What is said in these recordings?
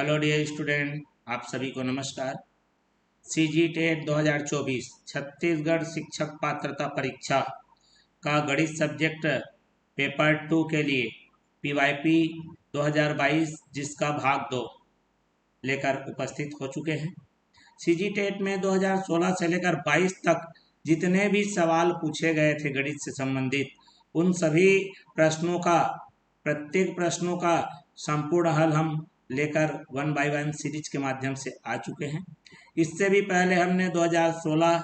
Hello dear student, आप सभी को नमस्कार। सीजी टेट 2024 छत्तीसगढ़ शिक्षक पात्रता परीक्षा का गणित सब्जेक्ट पेपर 2 के लिए पीवाईपी 2022 जिसका भाग 2 लेकर उपस्थित हो चुके हैं। सीजी टेट में 2016 से लेकर 22 तक जितने भी सवाल पूछे गए थे गणित से संबंधित, उन सभी प्रश्नों का प्रत्येक प्रश्नों का संपूर्ण हल हम लेकर 1 बाय 1 सीरीज के माध्यम से आ चुके हैं। इससे भी पहले हमने 2016,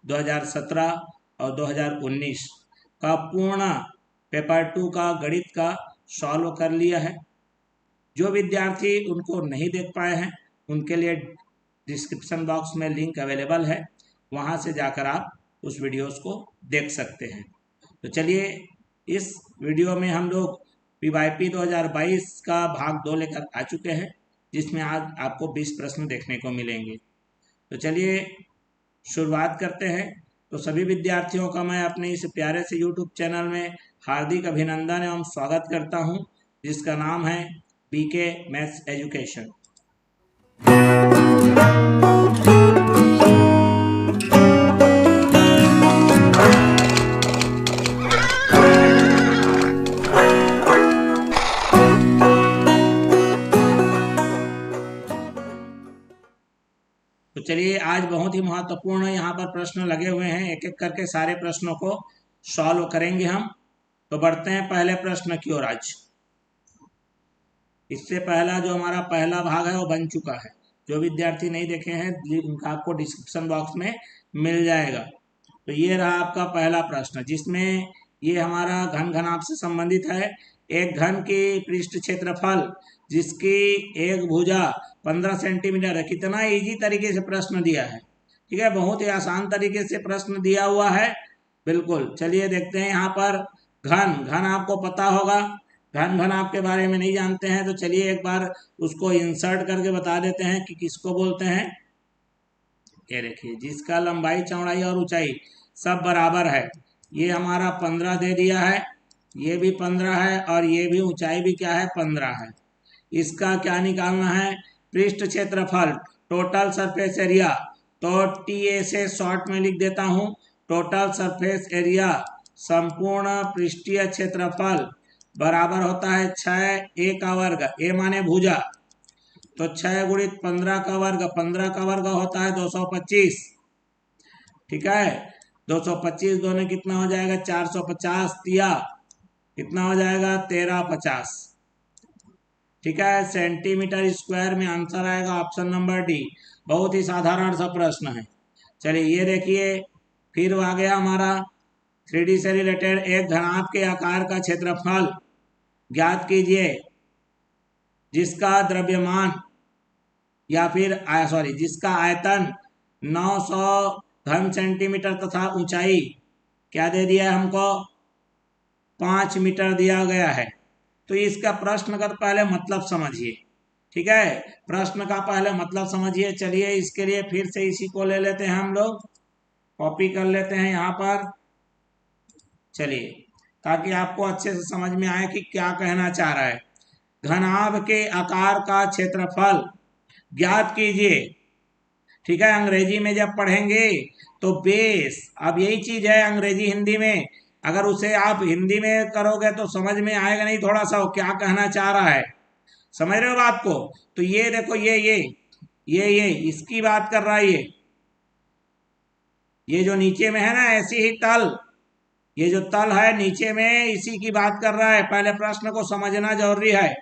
2017 और 2019 का पूर्ण पेपर 2 का गणित का सॉल्व कर लिया है। जो विद्यार्थी उनको नहीं देख पाए हैं उनके लिए डिस्क्रिप्शन बॉक्स में लिंक अवेलेबल है, वहां से जाकर आप उस वीडियोस को देख सकते हैं। तो चलिए, इस वीडियो में हम लोग पीवाईपी 2022 का भाग 2 लेकर आ चुके हैं, जिसमें आज आपको 20 प्रश्न देखने को मिलेंगे। तो चलिए शुरुआत करते हैं। तो सभी विद्यार्थियों का मैं अपने इस प्यारे से यूट्यूब चैनल में हार्दिक अभिनंदन एवं स्वागत करता हूं, जिसका नाम है बीके मैथ्स एजुकेशन। तो चलिए, आज बहुत ही महत्वपूर्ण यहाँ पर प्रश्न लगे हुए हैं, एक एक करके सारे प्रश्नों को सॉल्व करेंगे हम। तो बढ़ते हैं पहले प्रश्न की ओर। आज इससे पहला जो हमारा पहला भाग है वो बन चुका है। जो विद्यार्थी नहीं देखे हैं उनका आपको डिस्क्रिप्शन बॉक्स में मिल जाएगा। तो ये रहा आपका पहला प्रश्न, जिसमें ये हमारा घन घनाभ से संबंधित है। एक घन की पृष्ठ क्षेत्रफल जिसकी एक भुजा 15 सेंटीमीटर है। कितना इजी तरीके से प्रश्न दिया है, ठीक है, बहुत ही आसान तरीके से प्रश्न दिया हुआ है। बिल्कुल, चलिए देखते हैं। यहाँ पर घन घन आपको पता होगा, घन घन आपके बारे में नहीं जानते हैं तो चलिए एक बार उसको इंसर्ट करके बता देते हैं कि किसको बोलते हैं। ये देखिए, जिसका लंबाई, चौड़ाई और ऊंचाई सब बराबर है। ये हमारा 15 दे दिया है, ये भी 15 है और ये भी ऊंचाई भी क्या है, 15 है। इसका क्या निकालना है, पृष्ठ क्षेत्रफल, टोटल सरफेस एरिया। तो टीए से शॉर्ट में लिख देता हूं, टोटल सरफेस एरिया संपूर्ण पृष्ठीय क्षेत्रफल बराबर होता है 6a का वर्ग। ए माने भुजा, तो 6 गुणित 15 का वर्ग, 15 का वर्ग होता है 225, ठीक है। 225 दोनों कितना हो जाएगा, 450 दिया, कितना हो जाएगा 1350, ठीक है। सेंटीमीटर स्क्वायर में आंसर आएगा ऑप्शन नंबर डी। बहुत ही साधारण सा प्रश्न है। चलिए ये देखिए, फिर आ गया हमारा 3D से रिलेटेड। एक घनाभ के आकार का क्षेत्रफल ज्ञात कीजिए जिसका द्रव्यमान या फिर जिसका आयतन 900 घन सेंटीमीटर तथा ऊंचाई क्या दे दिया है हमको, 5 मीटर दिया गया है। तो इसका प्रश्न का पहले मतलब समझिए, ठीक है, प्रश्न का पहले मतलब समझिए। चलिए इसके लिए फिर से इसी को ले लेते हैं, हम लोग कॉपी कर लेते हैं यहाँ पर। चलिए, ताकि आपको अच्छे से समझ में आए कि क्या कहना चाह रहा है। घनाभ के आकार का क्षेत्रफल ज्ञात कीजिए, ठीक है। अंग्रेजी में जब पढ़ेंगे तो बेस, अब यही चीज है अंग्रेजी हिंदी में, अगर उसे आप हिंदी में करोगे तो समझ में आएगा नहीं थोड़ा सा वो क्या कहना चाह रहा है। समझ रहे हो बात को। तो ये देखो, ये इसकी बात कर रहा है। ये जो नीचे में है ना, ऐसी ही तल, ये जो तल है नीचे में, इसी की बात कर रहा है। पहले प्रश्न को समझना जरूरी है,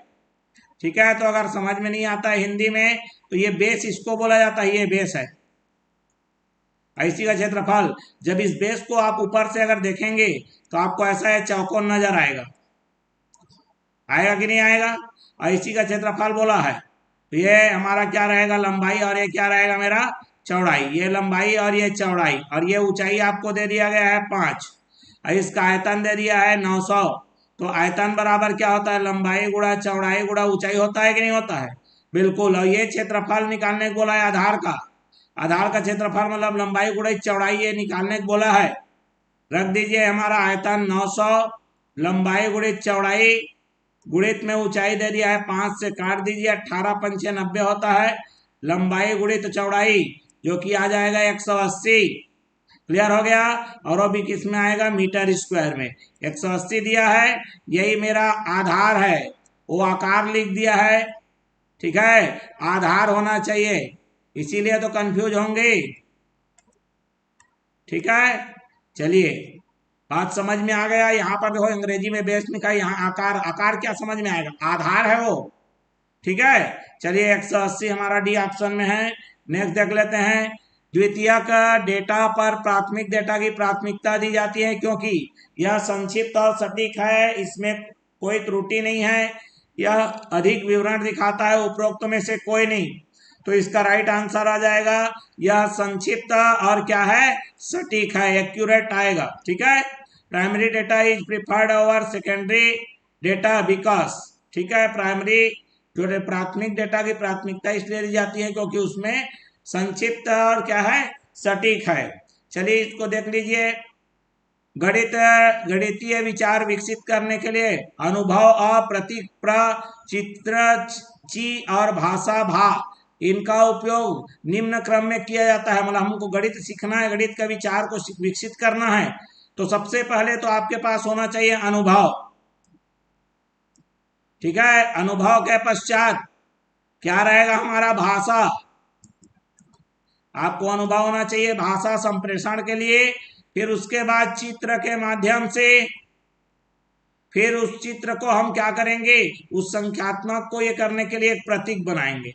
ठीक है। तो अगर समझ में नहीं आता है हिंदी में तो ये बेस इसको बोला जाता है, ये बेस है, ऐसी का क्षेत्रफल। जब इस बेस को आप ऊपर से अगर देखेंगे तो आपको ऐसा है चौकोन नजर आएगा, आएगा कि नहीं आएगा। ऐसी का क्षेत्रफल बोला है। तो ये हमारा क्या रहेगा, लंबाई, और ये क्या रहेगा मेरा, चौड़ाई। ये लंबाई और ये चौड़ाई, और ये ऊंचाई आपको दे दिया गया है 5, और इसका आयतन दे दिया है 900। तो आयतन बराबर क्या होता है, लंबाई गुणा चौड़ाई गुणा ऊंचाई, होता है कि नहीं होता है, बिल्कुल। और ये क्षेत्रफल निकालने को बोला है आधार का। आधार का क्षेत्रफल मतलब लंबाई गुणा चौड़ाई, ये निकालने को बोला है। रख दीजिए हमारा आयतन 900, लंबाई गुणित चौड़ाई गुणित में ऊंचाई दे दिया है 5 से काट दीजिए, 18 पंचे 90 होता है। लंबाई गुणित चौड़ाई जो कि आ जाएगा 180। क्लियर हो गया। और वो भी किस में आएगा, मीटर स्क्वायर में। 180 दिया है, यही मेरा आधार है, वो आकार लिख दिया है। ठीक है, आधार होना चाहिए, इसीलिए तो कंफ्यूज होंगे। ठीक है, चलिए बात समझ में आ गया। यहाँ पर देखो अंग्रेजी में बेस्ट लिखा है, यहाँ आकार, आकार क्या समझ में आएगा, आधार है वो। ठीक है, चलिए 180 हमारा डी ऑप्शन में है। नेक्स्ट देख लेते हैं। द्वितीयक डेटा पर प्राथमिक डेटा की प्राथमिकता दी जाती है क्योंकि यह संक्षिप्त और सटीक है, इसमें कोई त्रुटि नहीं है, यह अधिक विवरण दिखाता है, उपरोक्त में से कोई नहीं। तो इसका राइट आंसर आ जाएगा, यह संक्षिप्त और क्या है, सटीक है, एक्यूरेट आएगा। ठीक है, primary data is preferred over secondary data because, ठीक है, प्राइमरी जो प्राथमिक डेटा की प्राथमिकता इसलिए दी जाती है क्योंकि उसमें संक्षिप्त और क्या है, सटीक है। चलिए इसको देख लीजिए। गणितीय विचार विकसित करने के लिए अनुभव और प्रतीक, चित्र, ची और भाषा भा, इनका उपयोग निम्न क्रम में किया जाता है। मतलब हमको गणित सीखना है, गणित का विचार को विकसित करना है, तो सबसे पहले तो आपके पास होना चाहिए अनुभव। ठीक है, अनुभव के पश्चात क्या रहेगा, हमारा भाषा। आपको अनुभव होना चाहिए भाषा संप्रेषण के लिए, फिर उसके बाद चित्र के माध्यम से, फिर उस चित्र को हम क्या करेंगे, उस संख्यात्मक को ये करने के लिए एक प्रतीक बनाएंगे।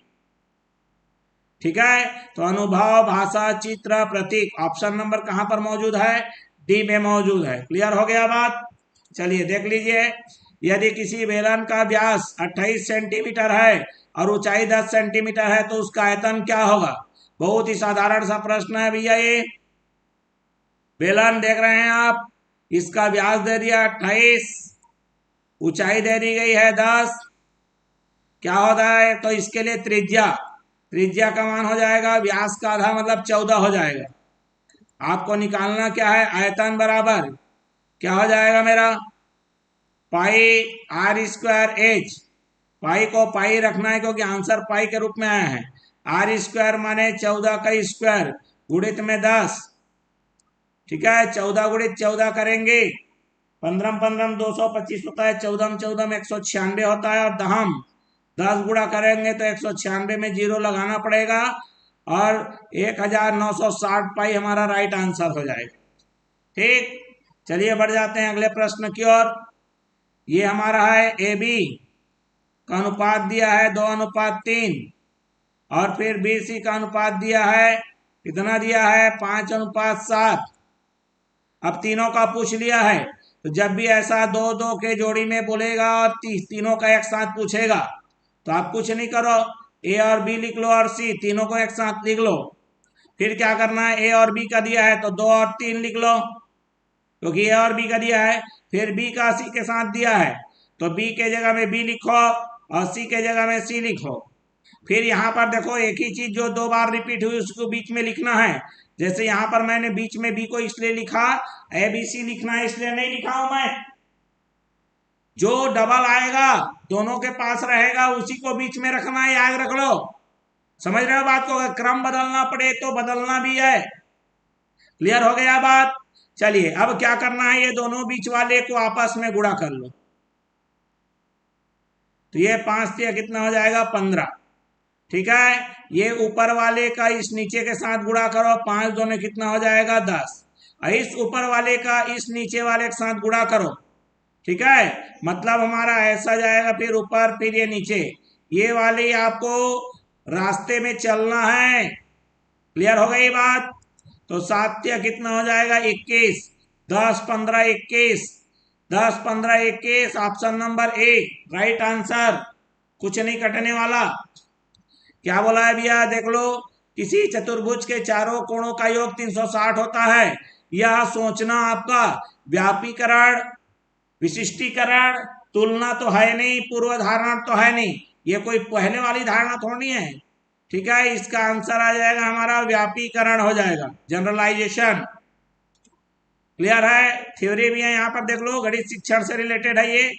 ठीक है, तो अनुभव, भाषा, चित्र, प्रतीक, ऑप्शन नंबर कहां पर मौजूद है, डी में मौजूद है। क्लियर हो गया बात। चलिए देख लीजिए, यदि किसी बेलन का व्यास 28 सेंटीमीटर है और ऊंचाई 10 सेंटीमीटर है तो उसका आयतन क्या होगा। बहुत ही साधारण सा प्रश्न है भैया ये। बेलन देख रहे हैं आप, इसका व्यास दे दिया 28, ऊंचाई दे दी गई है 10, क्या होता है, तो इसके लिए त्रिज्या, त्रिज्या का मान हो जाएगा व्यास का आधा, मतलब 14 हो जाएगा। आपको निकालना क्या है, आयतन बराबर क्या हो जाएगा मेरा, पाई आर स्क्वायर एच। पाई को पाई रखना है क्योंकि आंसर पाई के रूप में आया है। आर स्क्वायर माने 14 का स्क्वायर गुणित में 10। ठीक है, 14 गुणित 14 करेंगे, 15 15 225 होता है, 14 14 196 होता है, और दहम 10 गुणा करेंगे तो 196 में जीरो लगाना पड़ेगा, और 1960 पाई हमारा राइट आंसर हो जाएगा। ठीक, चलिए बढ़ जाते हैं अगले प्रश्न की ओर। ये हमारा है ए बी का अनुपात दिया है 2:3, और फिर बी सी का अनुपात दिया है, कितना दिया है, 5:7। अब तीनों का पूछ लिया है, तो जब भी ऐसा दो दो के जोड़ी में बोलेगा और तीनों का एक साथ पूछेगा, तो आप कुछ नहीं करो, ए और बी लिख लो और सी, तीनों को एक साथ लिख लो। फिर क्या करना है, ए और बी का दिया है तो 2 और 3 लिख लो, क्योंकि ए और बी का दिया है। फिर बी का सी के साथ दिया है, तो बी के जगह में बी लिखो और सी के जगह में सी लिखो। फिर यहाँ पर देखो एक ही चीज जो 2 बार रिपीट हुई उसको बीच में लिखना है। जैसे यहाँ पर मैंने बीच में बी को इसलिए लिखा, ए बी सी लिखना है इसलिए नहीं लिखा हूं मैं। जो डबल आएगा दोनों के पास रहेगा उसी को बीच में रखना है, याद रख लो। समझ रहे हो बात को, अगर क्रम बदलना पड़े तो बदलना भी है। क्लियर हो गया बात। चलिए अब क्या करना है, ये दोनों बीच वाले को आपस में गुणा कर लो, तो ये 5 से कितना हो जाएगा, 15। ठीक है, ये ऊपर वाले का इस नीचे के साथ गुणा करो, 5 दोनों कितना हो जाएगा, 10। इस ऊपर वाले का इस नीचे वाले के साथ गुणा करो। ठीक है, मतलब हमारा ऐसा जाएगा, फिर ऊपर फिर ये नीचे, ये वाले आपको रास्ते में चलना है। क्लियर हो गई बात। तो 7 कितना हो जाएगा, 21, 10 15 21, 10 15 21, ऑप्शन नंबर 1 राइट आंसर, कुछ नहीं कटने वाला। क्या बोला है भैया, देख लो, किसी चतुर्भुज के चारों कोणों का योग 360 होता है। यह सोचना आपका व्यापीकरण, विशिष्टीकरण, तुलना तो है नहीं, पूर्व धारणा तो है नहीं, ये कोई पहले वाली धारणा थोड़ी है। ठीक है, इसका आंसर आ जाएगा हमारा व्यापीकरण हो जाएगा, जनरलाइजेशन। क्लियर है, थ्योरी भी है यहाँ पर देख लो, गणित शिक्षण से रिलेटेड है ये।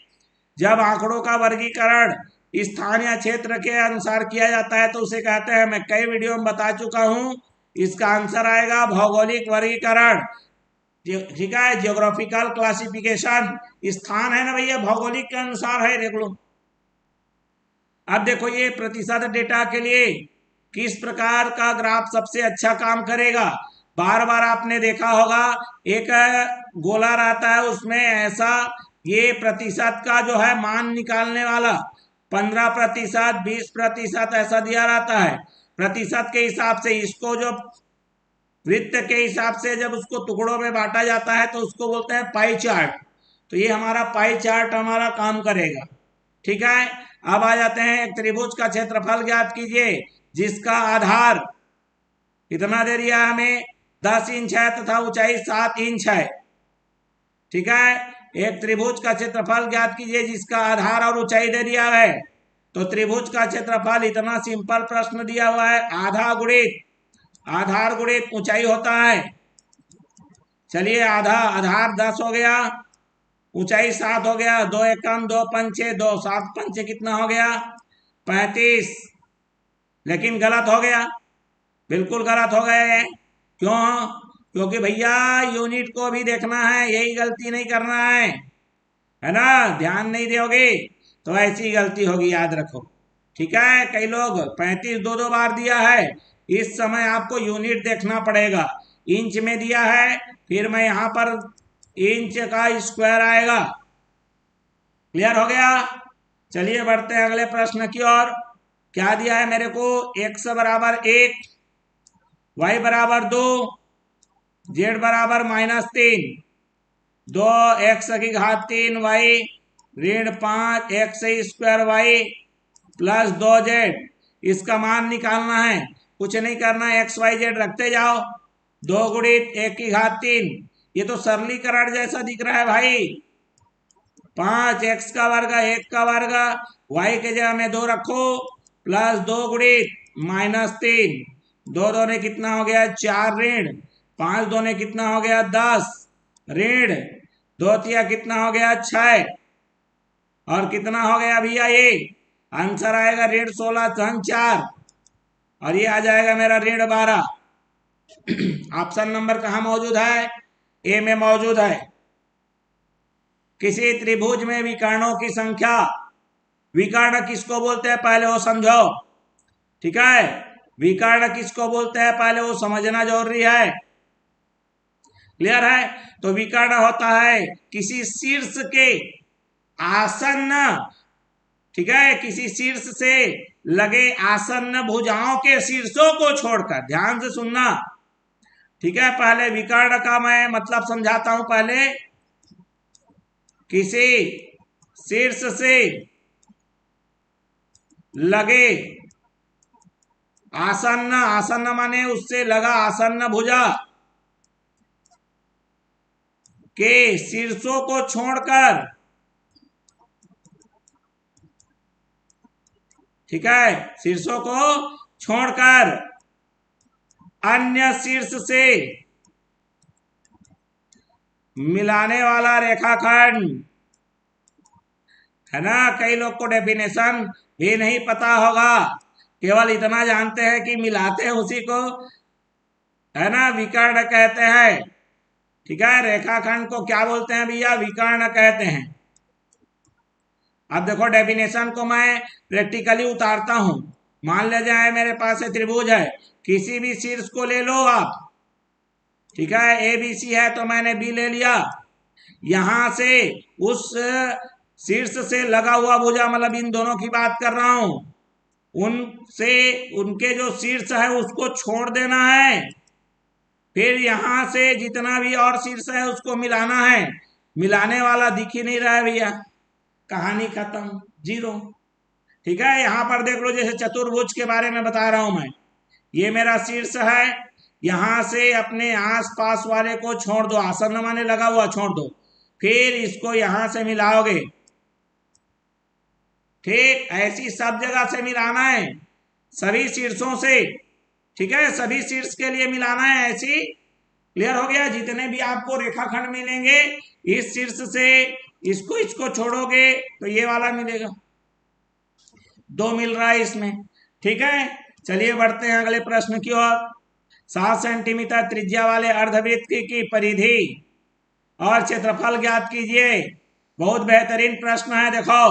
जब आंकड़ों का वर्गीकरण स्थान या क्षेत्र के अनुसार किया जाता है तो उसे कहते हैं, मैं कई वीडियो में बता चुका हूं। इसका आंसर आएगा भौगोलिक वर्गीकरण। ठीक है, जियोग्राफिकल क्लासिफिकेशन। स्थान है ना भैया, भौगोलिक के अनुसार है, देख लो। अब देखो ये प्रतिशत डेटा के लिए किस प्रकार का ग्राफ सबसे अच्छा काम करेगा। बार बार आपने देखा होगा एक गोला रहता है, उसमें ऐसा ये प्रतिशत का जो है मान निकालने वाला 15%, 20% ऐसा दिया रहता है। प्रतिशत के हिसाब से इसको जो वृत्त के हिसाब से जब उसको टुकड़ों में बांटा जाता है तो उसको बोलते हैं पाई चार्ट। तो ये हमारा पाई चार्ट हमारा काम करेगा। ठीक है, अब आ जाते हैं, एक त्रिभुज का क्षेत्रफल ज्ञात कीजिए जिसका आधार कितना दे दिया हमें, 10 इंच है तथा ऊंचाई 7 इंच है। ठीक है, एक त्रिभुज का क्षेत्रफल ज्ञात कीजिए जिसका आधार और ऊंचाई दे दिया है। तो त्रिभुज का क्षेत्रफल इतना सिंपल प्रश्न दिया हुआ है, आधा गुणित आधार गुणित ऊंचाई होता है। चलिए, आधार 10 हो गया, ऊंचाई 7 हो गया, 2 एकम 2 पंचे 2, 7 पंचे कितना हो गया, 35। लेकिन गलत हो गया, बिल्कुल गलत हो गए। क्यों? क्योंकि भैया यूनिट को भी देखना है, यही गलती नहीं करना है ना। ध्यान नहीं दोगे तो ऐसी गलती होगी, याद रखो। ठीक है, कई लोग 35 दो बार दिया है। इस समय आपको यूनिट देखना पड़ेगा। इंच में दिया है, फिर मैं यहां पर इंच का स्क्वायर आएगा। क्लियर हो गया? चलिए बढ़ते हैं अगले प्रश्न की ओर। क्या दिया है मेरे को, x बराबर 1, y बराबर 2, z बराबर -3, 2x3 y ऋण 5x² y प्लस 2z। इसका मान निकालना है, कुछ नहीं करना है, XYZ रखते जाओ। 2 गुणित 1⁻3, ये तो सरलीकरण जैसा दिख रहा है भाई। 5x का वर्ग 1 का वर्ग, y के जगह में 2 रखो, प्लस 2 गुणित -3, 2 दूने कितना हो गया 4 ऋण 5 दूने कितना हो गया 10 ऋण 2 तिया कितना हो गया 6, और कितना हो गया भैया, ये आंसर आएगा ऋण 16 धन 4, और ये आ जाएगा मेरा ऋण 12। ऑप्शन नंबर कहाँ मौजूद है, ए में मौजूद है। किसी त्रिभुज में विकर्णों की संख्या, विकर्ण किसको बोलते हैं पहले वो समझो। ठीक है, विकर्ण किसको बोलते हैं पहले वो समझना जरूरी है। क्लियर है? तो विकर्ण होता है किसी शीर्ष के आसन्न, ठीक है, किसी शीर्ष से लगे आसन्न भुजाओं के शीर्षों को छोड़कर, ध्यान से सुनना। ठीक है, पहले विकर्ण का मैं मतलब समझाता हूं। पहले किसी शीर्ष से लगे आसन्न, आसन्न माने उससे लगा आसन्न भुजा के शीर्षों को छोड़कर, ठीक है, शीर्षों को छोड़कर अन्य शीर्ष से मिलाने वाला रेखाखंड है ना। कई लोग को डेफिनेशन भी नहीं पता होगा, केवल इतना जानते हैं कि मिलाते हैं उसी को है ना विकर्ण कहते हैं। ठीक है, रेखाखंड को क्या बोलते हैं भैया, विकर्ण कहते हैं। अब देखो डेफिनेशन को मैं प्रैक्टिकली उतारता हूं। मान ले जाए मेरे पास है त्रिभुज है, किसी भी शीर्ष को ले लो आप। ठीक है, ए बी सी है तो मैंने बी ले लिया। यहां से उस शीर्ष से लगा हुआ भुजा, मतलब इन दोनों की बात कर रहा हूं, उनसे उनके जो शीर्ष है उसको छोड़ देना है। फिर यहां से जितना भी और शीर्ष है उसको मिलाना है। मिलाने वाला दिख ही नहीं रहा है भैया, कहानी खत्म, जीरो। ठीक है, यहां पर देख लो, जैसे चतुर्भुज के बारे में बता रहा हूं मैं। ये मेरा शीर्ष है, यहां से अपने आसपास वाले को छोड़ दो, आसन्न माने लगा हुआ छोड़ दो, फिर इसको यहां से मिलाओगे। ठीक, ऐसी सब जगह से मिलाना है, सभी शीर्षों से। ठीक है, सभी शीर्ष के लिए मिलाना है ऐसी। क्लियर हो गया? जितने भी आपको रेखाखंड मिलेंगे, इस शीर्ष से इसको इसको छोड़ोगे तो ये वाला मिलेगा, 2 मिल रहा है इसमें। ठीक है, चलिए बढ़ते हैं अगले प्रश्न की ओर। 7 सेंटीमीटर त्रिज्या वाले अर्धवृत्त की परिधि और क्षेत्रफल ज्ञात कीजिए। बहुत बेहतरीन प्रश्न है। देखो,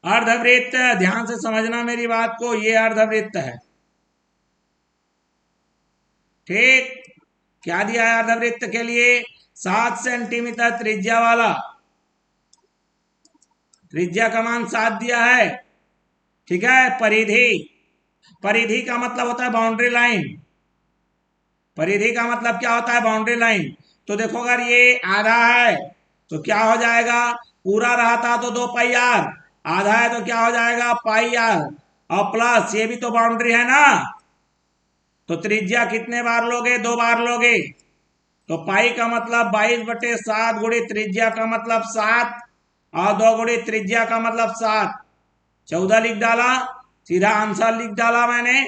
अर्धवृत्त, ध्यान से समझना मेरी बात को, ये अर्धवृत्त है। ठीक, क्या दिया है अर्धवृत्त के लिए? 7 सेंटीमीटर त्रिज्या वाला, त्रिज्या का मान 7 दिया है। ठीक है, परिधि, परिधि का मतलब होता है बाउंड्री लाइन। परिधि का मतलब क्या होता है? Boundary line. तो देखो, अगर ये आधा है तो क्या हो जाएगा? पूरा रहा था तो 2 पाई आर, आधा है तो क्या हो जाएगा? पाई आर, और प्लस ये भी तो बाउंड्री है ना, तो त्रिज्या कितने बार लोगे? 2 बार लोगे। तो पाई का मतलब 22/7 गुणे त्रिज्या का मतलब 7, और 2 गुणे त्रिज्या का मतलब 7, 14 लिख डाला, सीधा आंसर लिख डाला मैंने।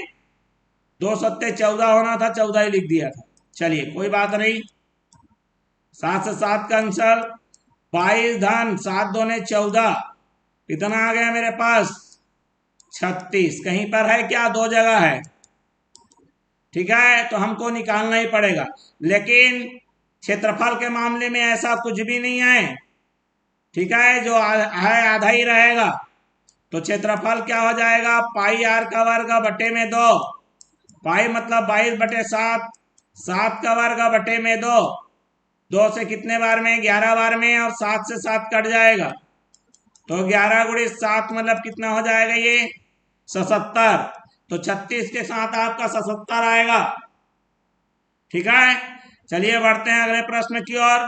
2 सत्ते 14 होना था, 14 ही लिख दिया था। चलिए कोई बात नहीं, 7 से 7 का आंसर 22 धन 7 दूने 14, कितना आ गया मेरे पास? 36। कहीं पर है क्या? 2 जगह है। ठीक है, तो हमको निकालना ही पड़ेगा, लेकिन क्षेत्रफल के मामले में ऐसा कुछ भी नहीं है। ठीक है, जो है आधा ही रहेगा। तो क्षेत्रफल क्या हो जाएगा? पाई आर का वर्ग बटे में 2, पाई मतलब 22/7, 7 का वर्ग बटे में 2, 2 से कितने बार में? 11 बार में, और 7 से 7 कट जाएगा, तो 11 गुणे 7 मतलब कितना हो जाएगा? ये 77। तो 36 के साथ आपका 77 आएगा। ठीक है, चलिए बढ़ते हैं अगले प्रश्न की ओर।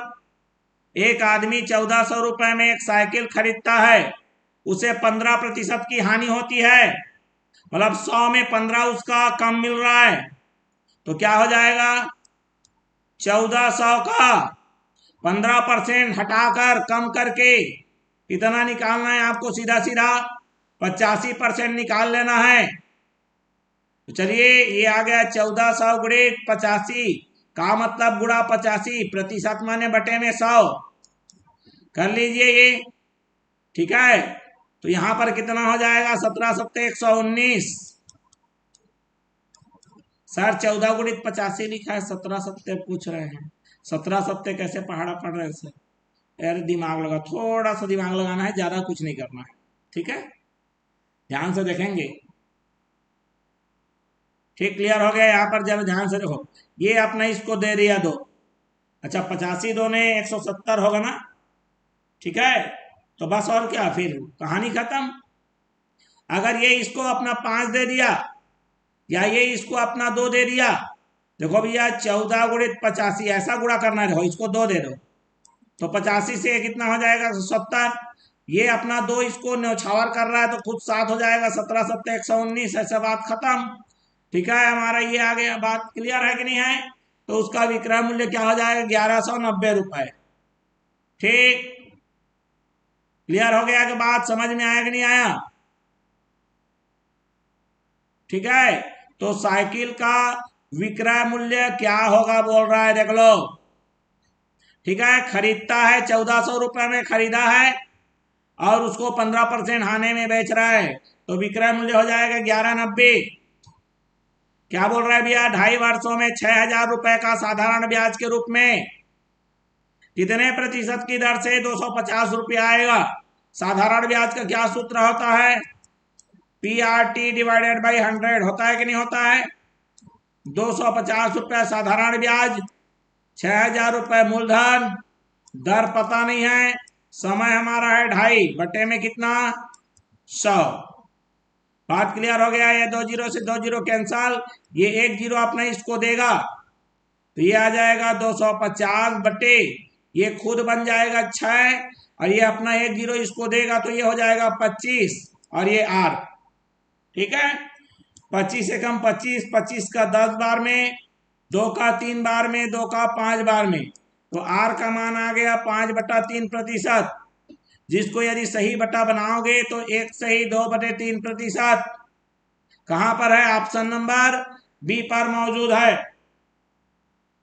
एक आदमी 1400 रुपए में एक साइकिल खरीदता है, उसे 15% की हानि होती है, मतलब 100 में 15 उसका कम मिल रहा है, तो क्या हो जाएगा? 1400 का 15% हटाकर कम करके कितना निकालना है आपको? सीधा सीधा 85% निकाल लेना है। तो चलिए, ये आ गया 1400 गुणे 85 का मतलब गुणा 85, प्रतिशत माने बटे में 100, कर लीजिए ये। ठीक है, तो यहां पर कितना हो जाएगा? 17 सत्ते 119। सर 14 गुणित 85 लिखा है, 17 सत्ते पूछ रहे हैं। 17 सत्ते कैसे पहाड़ा पड़ रहे हैं सर? यार दिमाग लगा, थोड़ा सा दिमाग लगाना है, ज्यादा कुछ नहीं करना है। ठीक है, ध्यान से देखेंगे। ठीक, क्लियर हो गया? यहाँ पर जरा ध्यान से देखो, ये अपना इसको दे दिया 2, अच्छा 85 2 ने 170 होगा ना। ठीक है, तो बस और क्या, फिर कहानी खत्म। अगर ये इसको अपना 5 दे दिया, या ये इसको अपना 2 दे दिया, देखो भैया 14 गुणित 85 ऐसा गुणा करना है, देखो इसको 2 दे दो, तो 85 से कितना हो जाएगा? 70। ये अपना 2 इसको न्यौछावर कर रहा है तो खुद 7 हो जाएगा, 17 सत्ते 119, ऐसा बात खत्म। ठीक है, हमारा ये आ गया। बात क्लियर है कि नहीं है? तो उसका विक्रय मूल्य क्या हो जाएगा? 1190 रुपए। ठीक, क्लियर हो गया कि बात समझ में आया कि नहीं आया? ठीक है, तो साइकिल का विक्रय मूल्य क्या होगा बोल रहा है, देख लो। ठीक है, खरीदता है 1400 रुपए में खरीदा है, और उसको 15% हाने में बेच रहा है, तो विक्रय मूल्य हो जाएगा 1190। क्या बोल रहा है भैया? 2.5 वर्षों में 6000 रुपए का साधारण ब्याज के रूप में कितने प्रतिशत की दर से 250 रुपया आएगा? साधारण ब्याज का क्या सूत्र होता है? PRT डिवाइडेड बाई 100 होता है कि नहीं होता है? 250 रुपया साधारण ब्याज, 6000 रुपये मूलधन, दर पता नहीं है, समय हमारा है 2.5 बटे में कितना? 100। बात क्लियर हो गया? ये 2 जीरो से 2 जीरो कैंसल, ये 1 जीरो अपना इसको देगा, तो ये आ जाएगा 250 बटे, ये खुद बन जाएगा 6, और ये अपना 1 जीरो इसको देगा, तो ये हो जाएगा 25, और ये R। ठीक है, 25 से कम 25, 25 का 10 बार में, 2 का 3 बार में, 2 का 5 बार में, तो R का मान आ गया 5/3%, जिसको यदि सही बटा बनाओगे तो 1 सही 2/3%। कहां पर है? ऑप्शन नंबर बी पर मौजूद है।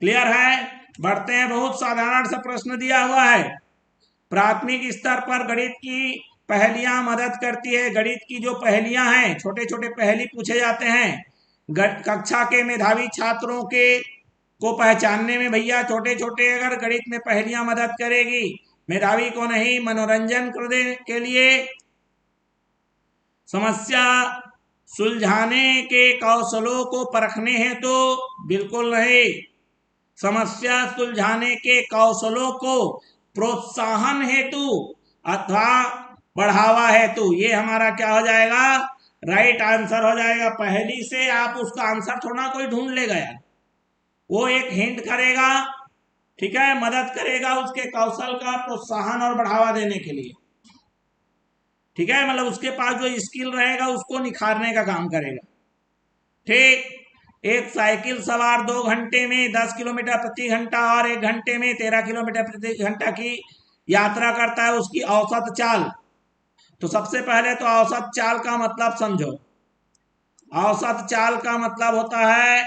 क्लियर है? बढ़ते हैं, बहुत साधारण सा प्रश्न दिया हुआ है, प्राथमिक स्तर पर गणित की पहेलियां मदद करती है। गणित की जो पहेलियां हैं, छोटे छोटे पहेली पूछे जाते हैं, कक्षा के मेधावी छात्रों के को पहचानने में भैया छोटे छोटे अगर गणित में पहेलियां मदद करेगी, मेधावी को नहीं, मनोरंजन के लिए, समस्या सुलझाने के कौशलों को परखने हैं तो बिल्कुल नहीं। समस्या सुलझाने के कौशलों को प्रोत्साहन हेतु अथवा बढ़ावा हेतु, ये हमारा क्या हो जाएगा, राइट आंसर हो जाएगा। पहली से आप उसका आंसर थोड़ा कोई ढूंढ लेगा यार, वो एक हिंट करेगा, ठीक है, मदद करेगा उसके कौशल का प्रोत्साहन और बढ़ावा देने के लिए, ठीक है, मतलब उसके पास जो स्किल रहेगा उसको निखारने का काम करेगा। ठीक, एक साइकिल सवार 2 घंटे में 10 किलोमीटर प्रति घंटा और 1 घंटे में 13 किलोमीटर प्रति घंटा की यात्रा करता है, उसकी औसत चाल। तो सबसे पहले तो औसत चाल का मतलब समझो। औसत चाल का मतलब होता है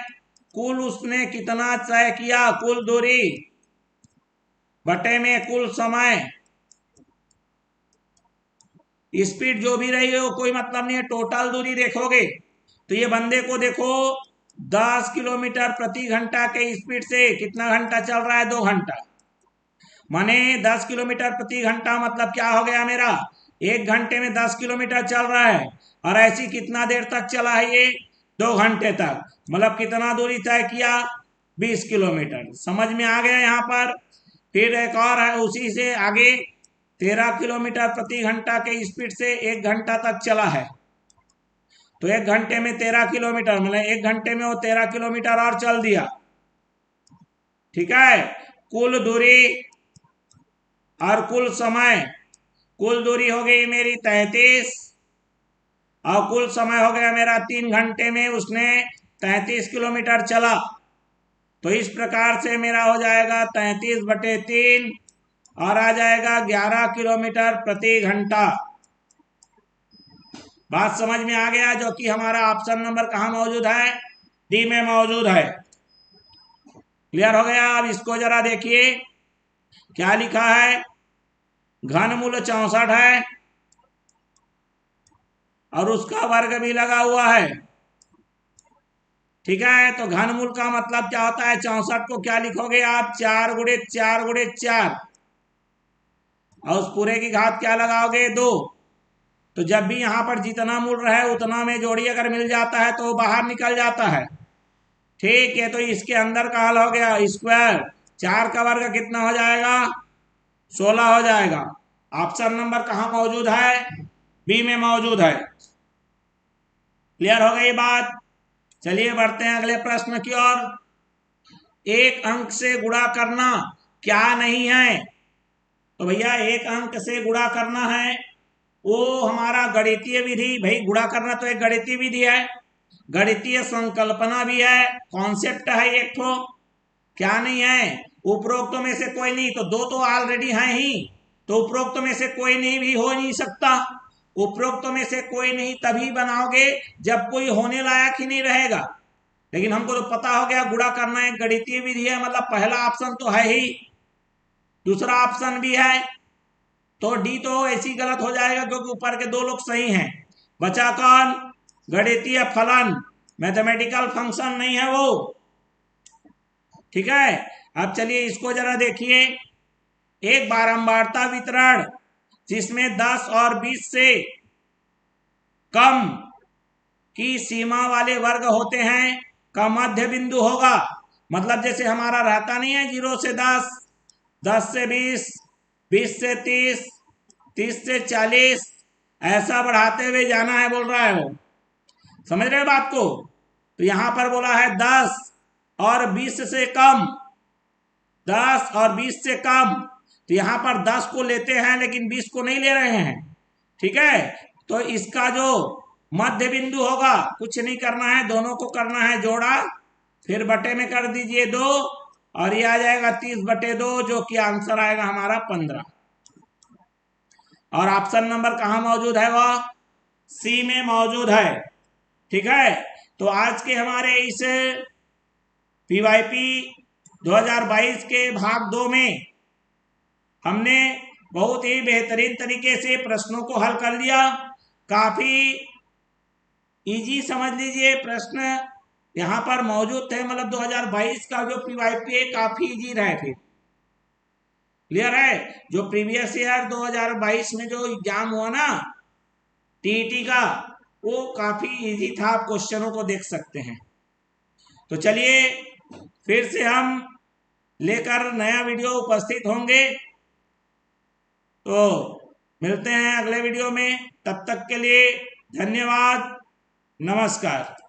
कुल उसने कितना तय किया, कुल दूरी बटे में कुल समय, स्पीड जो भी रही हो कोई मतलब नहीं है, टोटल दूरी देखोगे तो ये बंदे को देखो 10 किलोमीटर प्रति घंटा के स्पीड से कितना घंटा चल रहा है, 2 घंटा, माने 10 किलोमीटर प्रति घंटा मतलब क्या हो गया मेरा, 1 घंटे में 10 किलोमीटर चल रहा है। और ऐसी कितना देर तक चला है ये, 2 घंटे तक, मतलब कितना दूरी तय किया, 20 किलोमीटर। समझ में आ गया यहाँ पर। फिर एक और है उसी से आगे, 13 किलोमीटर प्रति घंटा के स्पीड से 1 घंटा तक चला है, तो 1 घंटे में 13 किलोमीटर, मतलब 1 घंटे में वो 13 किलोमीटर और चल दिया, ठीक है। कुल दूरी और कुल समय, कुल दूरी हो गई मेरी 33 और कुल समय हो गया मेरा 3 घंटे में उसने 33 किलोमीटर चला। तो इस प्रकार से मेरा हो जाएगा 33/3 और आ जाएगा 11 किलोमीटर प्रति घंटा। बात समझ में आ गया, जो कि हमारा ऑप्शन नंबर कहाँ मौजूद है, डी में मौजूद है। क्लियर हो गया। अब इसको जरा देखिए क्या लिखा है, घनमूल 64 है और उसका वर्ग भी लगा हुआ है, ठीक है। तो घनमूल का मतलब क्या होता है, 64 को क्या लिखोगे आप, 4 गुणे 4 गुणे 4, और उस पूरे की घात क्या लगाओगे, 2। तो जब भी यहां पर जितना मूल रहे उतना में जोड़ी अगर मिल जाता है तो बाहर निकल जाता है, ठीक है। तो इसके अंदर का हल हो गया स्क्वायर, 4 का वर्ग कितना हो जाएगा, 16 हो जाएगा। ऑप्शन नंबर कहाँ मौजूद है, बी में मौजूद है। क्लियर हो गई बात। चलिए बढ़ते हैं अगले प्रश्न की ओर। एक अंक से गुणा करना क्या नहीं है, तो भैया एक अंक से गुणा करना है, वो हमारा गणितीय विधि, भाई गुणा करना तो एक गणितीय विधि है, गणितीय संकल्पना भी है, कॉन्सेप्ट है एक ठो, क्या नहीं है, उपरोक्त में से कोई नहीं, तो 2 तो ऑलरेडी है ही, तो उपरोक्त में से कोई नहीं भी हो नहीं सकता। उपरोक्त में से कोई नहीं तभी बनाओगे जब कोई होने लायक ही नहीं रहेगा। लेकिन हमको तो पता हो गया गुणा करना एक गणितीय विधि है, मतलब पहला ऑप्शन तो है ही, दूसरा ऑप्शन भी है, तो डी तो ऐसी गलत हो जाएगा क्योंकि ऊपर के 2 लोग सही हैं। बचा कौन, गणितीय फलन, मैथमेटिकल फंक्शन नहीं है वो, ठीक है। अब चलिए इसको जरा देखिए, एक बारंबारता वितरण जिसमें 10 और 20 से कम की सीमा वाले वर्ग होते हैं का मध्य बिंदु होगा। मतलब जैसे हमारा रहता नहीं है 0 से 10, 10 से 20, 20 से 30, 30 से 40, ऐसा बढ़ाते हुए जाना है बोल रहा है वो, समझ रहे हो बात को। तो यहां पर बोला है 10 और 20 से कम, 10 और 20 से कम, तो यहां पर 10 को लेते हैं लेकिन 20 को नहीं ले रहे हैं, ठीक है। तो इसका जो मध्य बिंदु होगा, कुछ नहीं करना है, दोनों को करना है जोड़ा, फिर बटे में कर दीजिए 2 और ये आ जाएगा 30/2, जो कि आंसर आएगा हमारा 15। और ऑप्शन नंबर कहाँ मौजूद है, वह सी में मौजूद है, ठीक है। तो आज के हमारे इस पीवाईपी 2022 के भाग 2 में हमने बहुत ही बेहतरीन तरीके से प्रश्नों को हल कर लिया। काफी इजी समझ लीजिए प्रश्न यहाँ पर मौजूद थे, मतलब 2022 का जो पीवाईपी है काफी इजी रहे थे। क्लियर है? जो प्रीवियस ईयर 2022 में जो एग्जाम हुआ ना टीईटी का, वो काफी इजी था, आप क्वेश्चनों को देख सकते हैं। तो चलिए फिर से हम लेकर नया वीडियो उपस्थित होंगे, तो मिलते हैं अगले वीडियो में। तब तक के लिए धन्यवाद, नमस्कार।